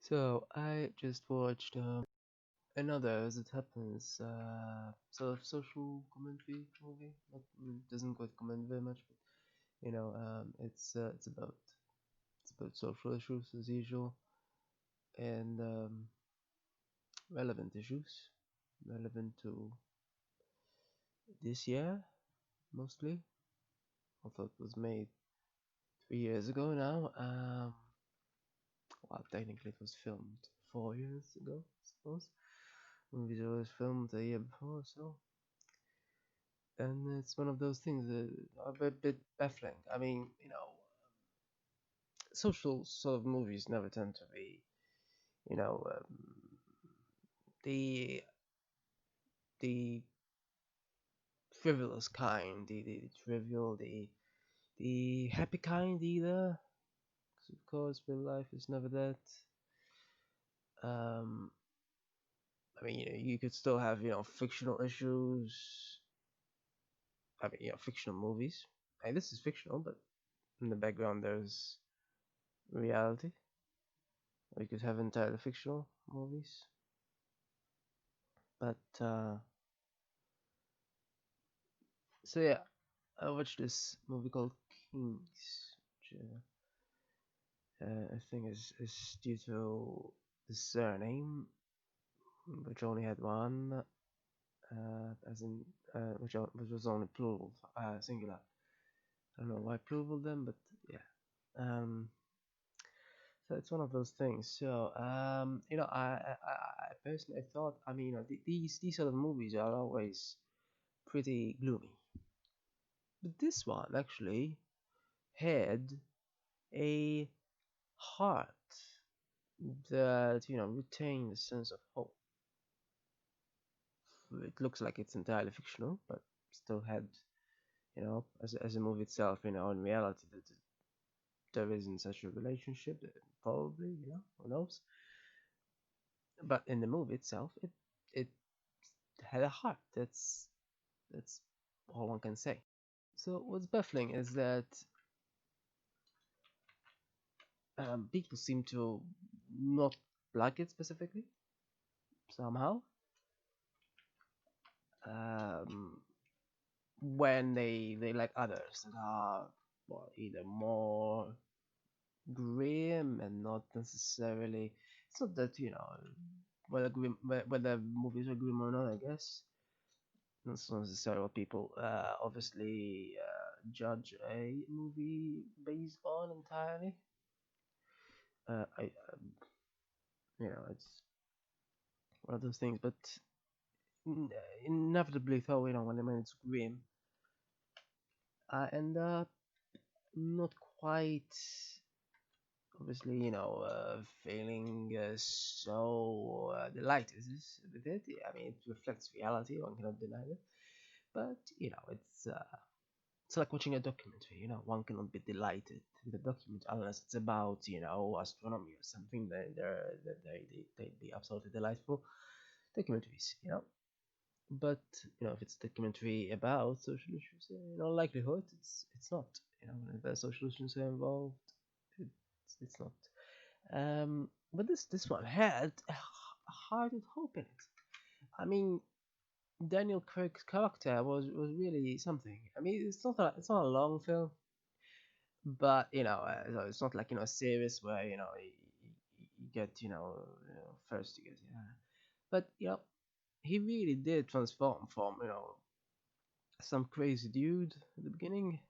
So I just watched another, as it happens, sort of social commentary movie. Not, doesn't quite comment very much, but it's about social issues as usual, and relevant issues, relevant to this year mostly. Although it was made 3 years ago now. Well, technically it was filmed 4 years ago, I suppose. Movies are always filmed a year before, so and it's one of those things that are a bit baffling. I mean, social sort of movies never tend to be, you know, the the frivolous kind, the trivial, the happy kind either. 'Cause of course, real life is never that. Um, I mean, you could still have, fictional issues. I mean, fictional movies. And this is fictional, but in the background there's reality. Or you could have entirely fictional movies. But so yeah, I watched this movie called Kings, which I think is due to the surname, which only had one, as in which was only plural, singular. I don't know why plural then, but yeah. Um, so it's one of those things. So I personally thought, I mean, these sort of movies are always pretty gloomy, but this one actually had a heart that retained a sense of hope. It looks like it's entirely fictional, but still had, as a movie itself, in reality, that there isn't such a relationship. Probably, who knows? But in the movie itself, it had a heart. That's all one can say. So what's baffling is that people seem to not like it specifically somehow. Um, when they like others that are, well, either more grim and not necessarily. It's not that whether movies are grim or not. I guess that's not necessarily what people obviously judge a movie based on entirely. It's one of those things, but inevitably, though, when it's grim, I end up not quite obviously, feeling so delighted with it. I mean, it reflects reality, one cannot deny it. But, it's like watching a documentary, one cannot be delighted with a documentary unless it's about, astronomy or something. They'd be absolutely delightful documentaries. But, if it's a documentary about social issues, in all likelihood, it's not. When the social issues are involved, it's not. But this one had a heart of hope in it. I mean, Daniel Craig's character was really something. I mean, it's not a long film, but so it's not like a series where you get first you get but he really did transform from some crazy dude at the beginning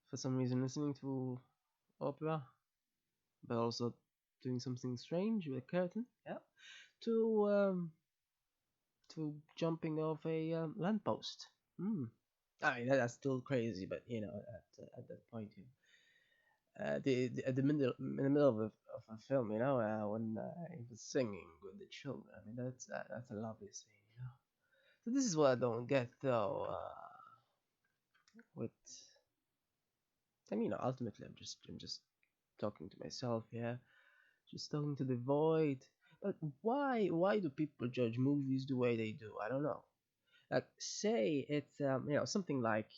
for some reason listening to opera, but also doing something strange with a curtain. Yeah, to jumping off a lamppost. Hmm. I mean that's still crazy, but at that point, at the middle in the middle of a film, when he was singing with the children. I mean that's a lovely scene. So this is what I don't get though. With I mean, ultimately, I'm just talking to myself here, just talking to the void. But why do people judge movies the way they do? I don't know. Like say it's something like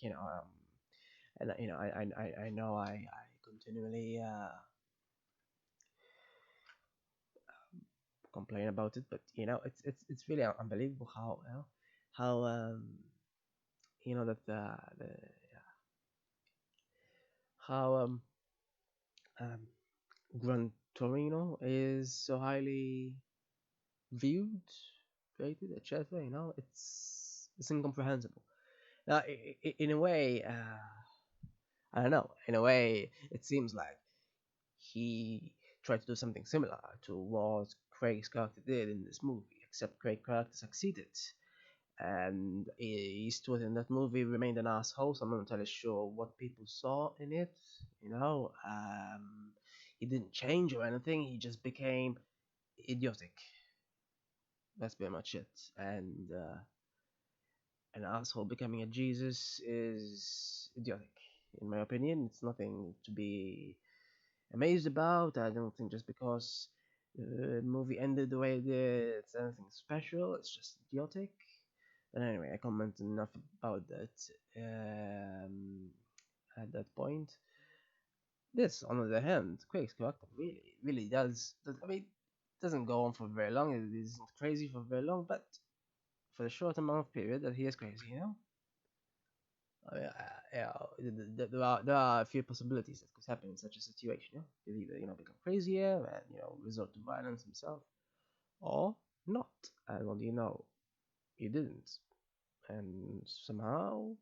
and I know I continually complain about it, but it's really unbelievable how how that the how um Gran Torino is so highly viewed, rated, etc. It's incomprehensible. Now, in a way, I don't know. In a way, it seems like he tried to do something similar to what Craig's character did in this movie, except Craig's character succeeded. And Eastwood in that movie remained an asshole, so I'm not entirely sure what people saw in it. He didn't change or anything, he just became idiotic. That's pretty much it. And an asshole becoming a Jesus is idiotic. In my opinion, it's nothing to be amazed about. I don't think just because the movie ended the way it did, it's anything special. It's just idiotic. But anyway, I commented enough about that at that point. This, on the other hand, Quake's character really does. I mean, doesn't go on for very long. It isn't crazy for very long, but for the short amount of period that he is crazy. I mean, there are a few possibilities that could happen in such a situation. Yeah, he'll either become crazier and resort to violence himself, or not. And what do you know? He didn't, and somehow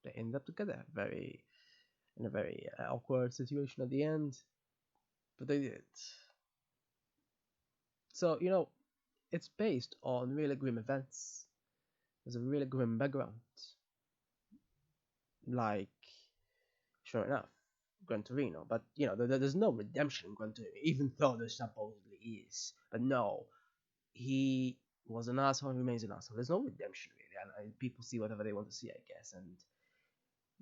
they end up together, very in a very awkward situation at the end, but they did. So it's based on really grim events. There's a really grim background, like sure enough, Gran Torino. But there's no redemption in Gran Torino, even though there supposedly is. But no, he was an asshole, remains an asshole. There's no redemption really, and people see whatever they want to see, I guess, and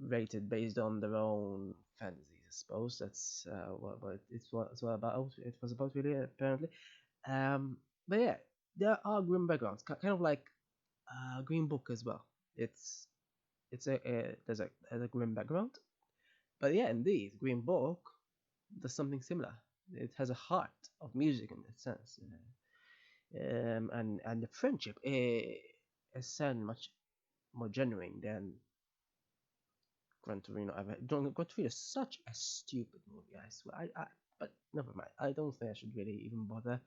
rate it based on their own fantasies, I suppose. That's what it's what about. It was about really, apparently. But yeah, there are grim backgrounds, kind of like Green Book as well. It's there's a grim background, but yeah, indeed, Green Book does something similar. It has a heart of music in that sense, and the friendship is sound much more genuine than Gran Torino ever. Gran Torino is such a stupid movie, I swear. But never mind. I don't think I should really even bother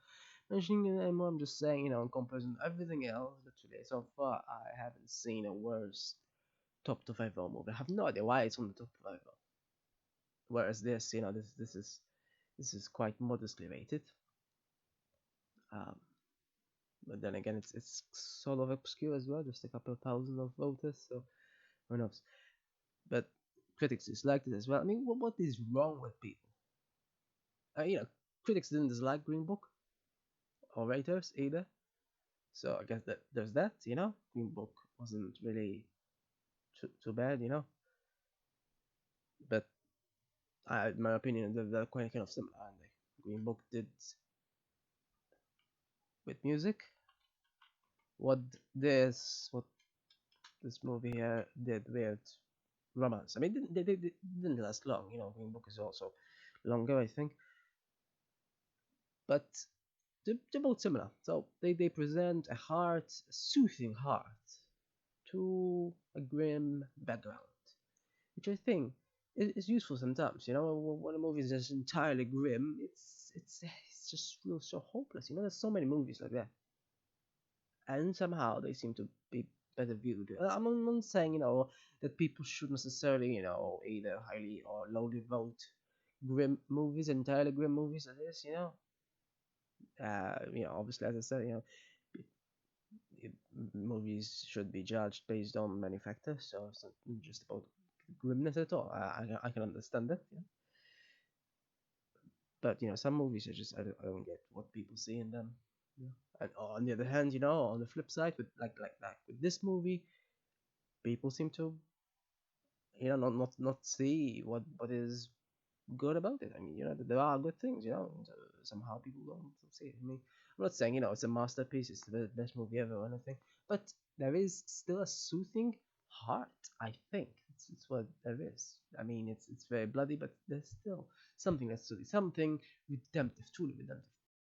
mentioning it anymore. I'm just saying, in comparison to everything else, literally so far, I haven't seen a worse top 250 movie. I have no idea why it's on the top 250. Whereas this, this is quite modestly rated. Um, but then again, it's sort of obscure as well, just a couple of thousand of voters, so who knows? But critics disliked it as well. I mean, what is wrong with people? Critics didn't dislike Green Book or raters either, so I guess that there's that. Green Book wasn't really too bad. But in my opinion, they're quite kind of similar, aren't they? Green Book did with music what this movie here did with romance. I mean, they didn't last long. Green Book is also longer, I think, but they're both similar. So they present a soothing heart to a grim background, which I think is useful sometimes. When a movie is just entirely grim, it's just feels so hopeless. There's so many movies like that, and somehow they seem to be better viewed. I'm not saying that people should necessarily either highly or lowly vote grim movies, entirely grim movies. That is, obviously, as I said, movies should be judged based on many factors, so it's not just about grimness at all. I can understand that, but some movies I don't get what people see in them. And on the other hand, on the flip side, with like with this movie, people seem to not see what is good about it. I mean, there are good things, so somehow people don't see it. I mean, I'm not saying it's a masterpiece, it's the best movie ever or anything, but there is still a soothing heart. I think it's what there is. I mean, it's very bloody, but there's still something that's soothing, something redemptive, truly redemptive.